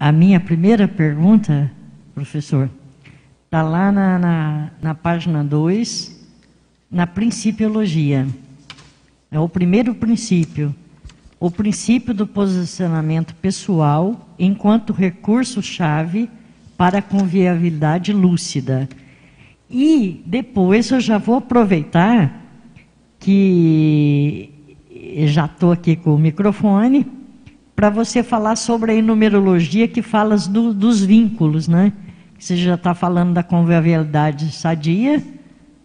A minha primeira pergunta, professor, está lá na página 2, na principiologia. É o primeiro princípio. O princípio do posicionamento pessoal enquanto recurso-chave para a convivialidade lúcida. E depois eu já vou aproveitar que já estou aqui com o microfone para você falar sobre a numerologia que fala dos vínculos, né? Você já está falando da convivialidade sadia,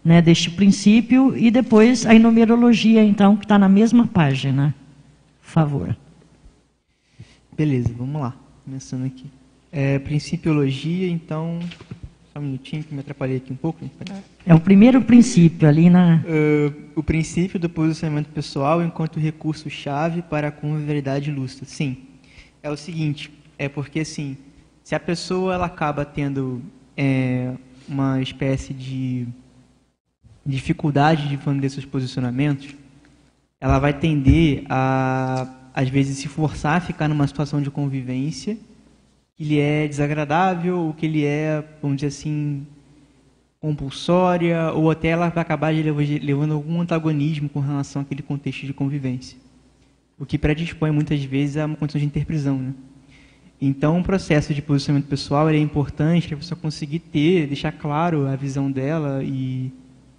né, deste princípio, e depois a numerologia, então, que está na mesma página. Por favor. Beleza, vamos lá. Começando aqui. Principiologia, então... Só um minutinho que me atrapalhei aqui um pouco. É o primeiro princípio ali na... O princípio do posicionamento pessoal enquanto recurso-chave para a convivialidade lúcida. Sim. É o seguinte, porque assim, se a pessoa ela acaba tendo uma espécie de dificuldade de defender seus posicionamentos, ela vai tender a, às vezes, se forçar a ficar numa situação de convivência que lhe é desagradável, ou que lhe é, vamos dizer assim, compulsória, ou até ela vai acabar levando algum antagonismo com relação àquele contexto de convivência. O que predispõe muitas vezes a uma condição de interprisão, né? Então, o processo de posicionamento pessoal é importante para a pessoa conseguir deixar claro a visão dela e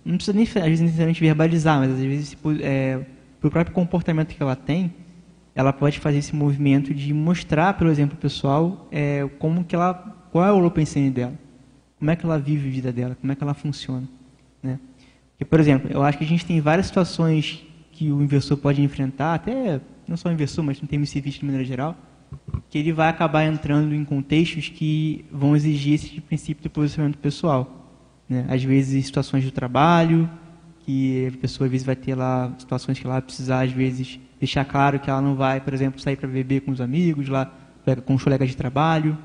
não precisa nem, às vezes, necessariamente verbalizar, mas às vezes, pelo próprio comportamento que ela tem, ela pode fazer esse movimento de mostrar, pelo exemplo pessoal, qual é o holopensene dela, como é que ela vive a vida dela, como é que ela funciona, né? Porque, por exemplo, eu acho que a gente tem várias situações que o inversor pode enfrentar, até não só o inversor, mas no termo civis de maneira geral, que ele vai acabar entrando em contextos que vão exigir esse princípio de posicionamento pessoal, né? Às vezes em situações do trabalho, que a pessoa às vezes vai ter lá situações que ela vai precisar, às vezes, deixar claro que ela não vai, por exemplo, sair para beber com os amigos, lá com os colegas de trabalho.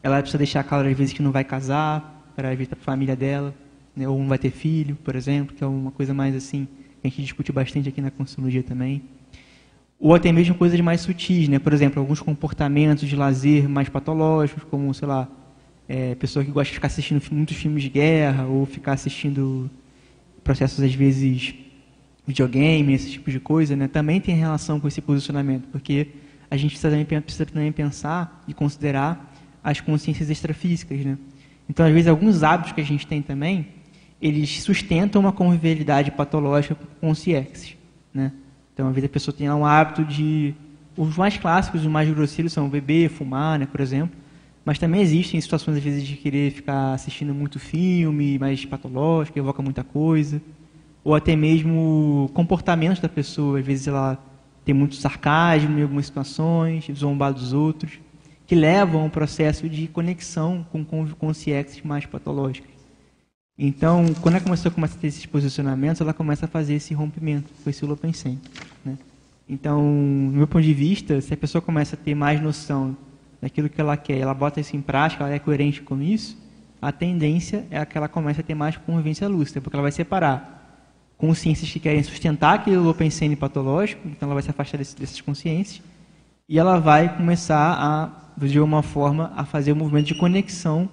Ela precisa deixar claro, às vezes, que não vai casar, para a família dela, né? Ou não vai ter filho, por exemplo, que é uma coisa mais assim, que a gente discute bastante aqui na Conscienciologia também. Ou até mesmo coisas mais sutis, né? Por exemplo, alguns comportamentos de lazer mais patológicos, como, sei lá, pessoa que gosta de ficar assistindo muitos filmes de guerra, ou ficar assistindo processos, às vezes, videogame, esse tipo de coisa, né? Também tem relação com esse posicionamento, porque a gente precisa também pensar e considerar as consciências extrafísicas, né? Então, às vezes, alguns hábitos que a gente tem também, eles sustentam uma convivialidade patológica com consciências, né? Então, às vezes, a pessoa tem lá um hábito de... Os mais clássicos, os mais grosseiros são beber, fumar, né, por exemplo. Mas também existem situações, às vezes, de querer ficar assistindo muito filme, mais patológico, que evoca muita coisa. Ou até mesmo comportamentos da pessoa. Às vezes, ela tem muito sarcasmo em algumas situações, zombar dos outros, que levam a um processo de conexão com consciências mais patológicas. Então, quando a pessoa começa a ter esses posicionamentos, ela começa a fazer esse rompimento com esse holopensene, né? Então, no meu ponto de vista, se a pessoa começa a ter mais noção daquilo que ela quer, ela bota isso em prática, ela é coerente com isso, a tendência é que ela comece a ter mais convivência lúcida, porque ela vai separar consciências que querem sustentar aquele holopensene patológico, então ela vai se afastar dessas consciências, e ela vai começar de alguma forma, a fazer um movimento de conexão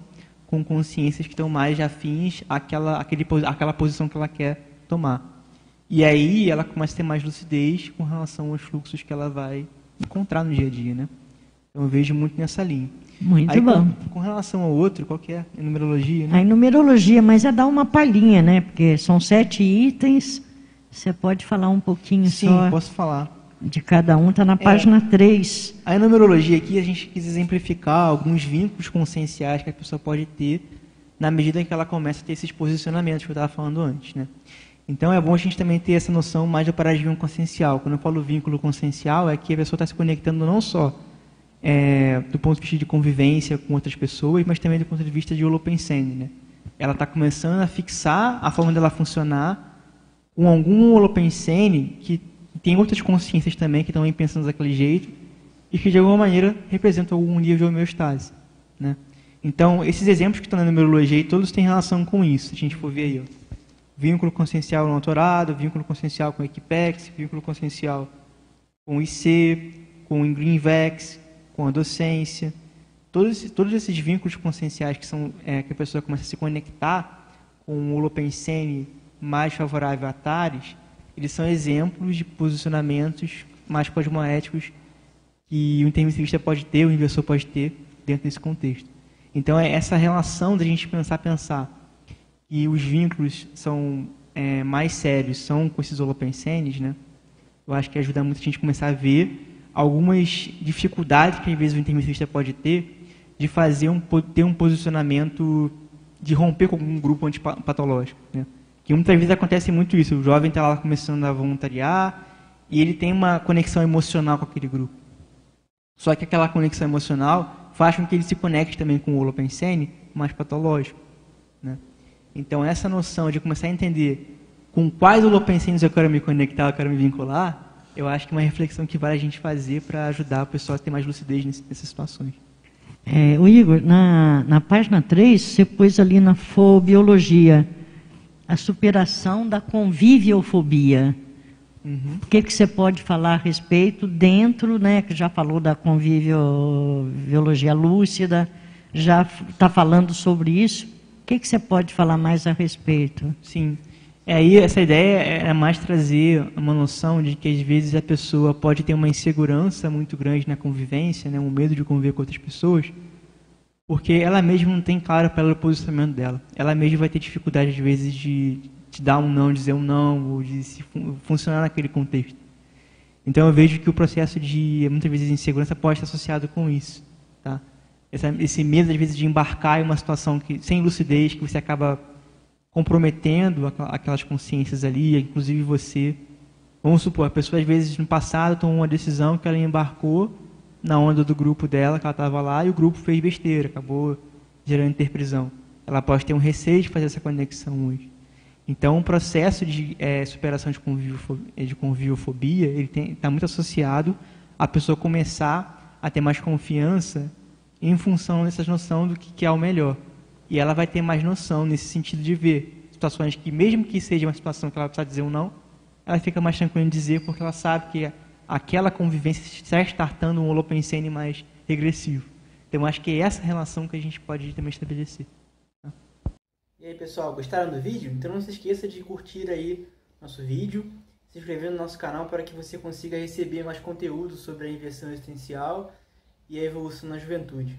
com consciências que estão mais afins àquela posição que ela quer tomar. E aí ela começa a ter mais lucidez com relação aos fluxos que ela vai encontrar no dia a dia, né? Então eu vejo muito nessa linha. Muito aí, bom. Com relação ao outro, qual que é? A numerologia, né? A numerologia, mas é dar uma palhinha, né? Porque são 7 itens, você pode falar um pouquinho Sim, só... Sim, posso falar. De cada um, está na página 3. A numerologia aqui, a gente quis exemplificar alguns vínculos conscienciais que a pessoa pode ter na medida em que ela começa a ter esses posicionamentos que eu estava falando antes, né? Então, é bom a gente também ter essa noção mais do paradigma consciencial. Quando eu falo vínculo consciencial, é que a pessoa está se conectando não só do ponto de vista de convivência com outras pessoas, mas também do ponto de vista de holopensene, né? Ela está começando a fixar a forma dela funcionar com algum holopensene que tem outras consciências também que estão pensando daquele jeito e que, de alguma maneira, representam algum nível de homeostase, né? Então, esses exemplos que estão na numerologia, todos têm relação com isso. Se a gente for ver aí, ó, vínculo consciencial no autorado, vínculo consciencial com o Equipex, vínculo consciencial com o IC, com o Greenvex, com a docência. todos esses vínculos conscienciais que a pessoa começa a se conectar com o Holopensene mais favorável a Tares, eles são exemplos de posicionamentos mais cosmoéticos que o intermissivista pode ter, o inversor pode ter dentro desse contexto. Então, é essa relação da gente pensar que os vínculos são mais sérios, são com esses holopensenes, né? Eu acho que ajuda muito a gente começar a ver algumas dificuldades que, às vezes, o intermissivista pode ter de ter um posicionamento, de romper com algum grupo antipatológico, né? Que muitas vezes acontece muito isso. O jovem está lá começando a voluntariar e ele tem uma conexão emocional com aquele grupo. Só que aquela conexão emocional faz com que ele se conecte também com o Holopensene mais patológico, né? Então, essa noção de começar a entender com quais holopensenes eu quero me conectar, eu quero me vincular, eu acho que é uma reflexão que vale a gente fazer para ajudar o pessoal a ter mais lucidez nessas situações. O Igor, na página 3, você pôs ali na fobiologia a superação da conviviofobia. Uhum. O que você pode falar a respeito dentro, né, que já falou da conviviologia lúcida, já está falando sobre isso. O que você pode falar mais a respeito? Sim. Aí essa ideia é mais trazer uma noção de que às vezes a pessoa pode ter uma insegurança muito grande na convivência, né, um medo de conviver com outras pessoas, porque ela mesma não tem claro para ela o posicionamento dela. Ela mesma vai ter dificuldade às vezes de dar um não, dizer um não, ou de funcionar naquele contexto. Então eu vejo que o processo de, muitas vezes, insegurança pode estar associado com isso, tá? Esse medo, às vezes, de embarcar em uma situação sem lucidez, que você acaba comprometendo aquelas consciências ali, inclusive você. Vamos supor, a pessoa, às vezes, no passado, tomou uma decisão que ela embarcou na onda do grupo dela, que ela estava lá, e o grupo fez besteira, acabou gerando interprisão. Ela pode ter um receio de fazer essa conexão hoje. Então, o processo de superação de conviviofobia, ele está muito associado à pessoa começar a ter mais confiança em função dessa noção do que é o melhor. E ela vai ter mais noção nesse sentido de ver situações que, mesmo que seja uma situação que ela precisa dizer um não, ela fica mais tranquila em dizer, porque ela sabe que aquela convivência está startando um holopensene mais regressivo. Então, acho que é essa relação que a gente pode também estabelecer. E aí, pessoal, gostaram do vídeo? Então não se esqueça de curtir aí nosso vídeo, se inscrever no nosso canal para que você consiga receber mais conteúdo sobre a inversão existencial e a evolução na juventude.